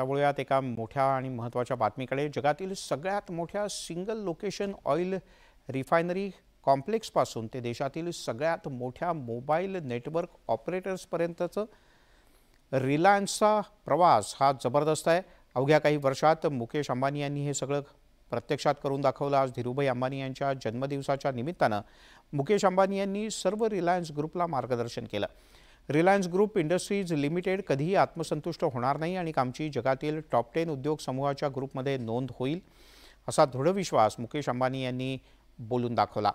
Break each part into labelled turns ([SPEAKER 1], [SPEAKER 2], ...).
[SPEAKER 1] आता वळूयात एका मोठ्या आणि महत्त्वाच्या बातमीकडे. जगातील सगळ्यात मोठ्या सिंगल लोकेशन ऑइल रिफायनरी कॉम्प्लेक्सपासून ते देशातील सगळ्यात मोठ्या मोबाईल नेटवर्क ऑपरेटर्सपर्यंतचं रिलायन्सचा प्रवास हा जबरदस्त आहे. अवघ्या काही वर्षात मुकेश अंबानी यांनी हे सगळं प्रत्यक्षात करून दाखवलं. आज धीरूभाई अंबानी यांच्या जन्मदिवसाच्या निमित्तानं मुकेश अंबानी यांनी सर्व रिलायन्स ग्रुपला मार्गदर्शन केलं. रिलायन्स ग्रुप इंडस्ट्रीज लिमिटेड कधीही आत्मसंतुष्ट होणार नाही आणि आमची जगातील टॉप 10 उद्योग समूहाच्या ग्रुपमध्ये नोंद होईल असा दृढ विश्वास मुकेश अंबानी यांनी बोलून दाखवला.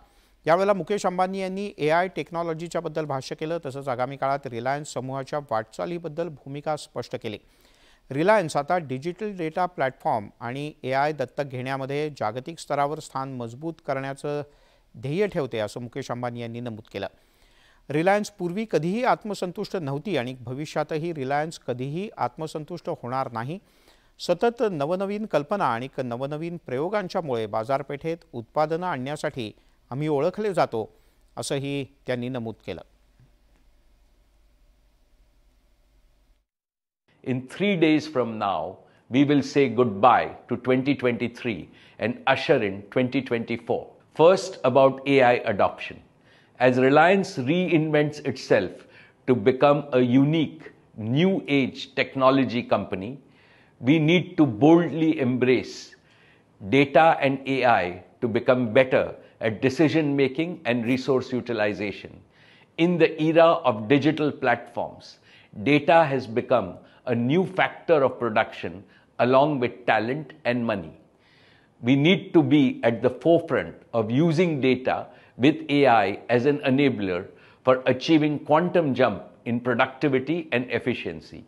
[SPEAKER 1] यावेळेला मुकेश अंबानी यांनी AI टेक्नॉलॉजीच्या बद्दल भाष्य केलं. तसंच आगामी काळात रिलायन्स समूहाच्या वाटचालीबद्दल भूमिका स्पष्ट केली. रिलायन्स आता डिजिटल डेटा प्लॅटफॉर्म आणि AI दत्तक घेण्यामध्ये जागतिक स्तरावर स्थान मजबूत करण्याचं ध्येय ठेवते असं मुकेश अंबानी यांनी नमूद केलं. रिलायन्स पूर्वी कधीही आत्मसंतुष्ट नव्हती आणि भविष्यातही रिलायन्स कधीही आत्मसंतुष्ट होणार नाही. सतत नवनवीन कल्पना आणि नवनवीन प्रयोगांच्यामुळे बाजारपेठेत उत्पादनं आणण्यासाठी आम्ही ओळखले जातो असंही त्यांनी नमूद केलं.
[SPEAKER 2] In 3 days from now, we will say goodbye to 2023 and usher in 2024. First, about AI adoption. As Reliance reinvents itself to become a unique, new age technology company, we need to boldly embrace data and AI to become better at decision making and resource utilization. In the era of digital platforms, data has become a new factor of production along with talent and money. We need to be at the forefront of using data with AI as an enabler for achieving quantum jump in productivity and efficiency.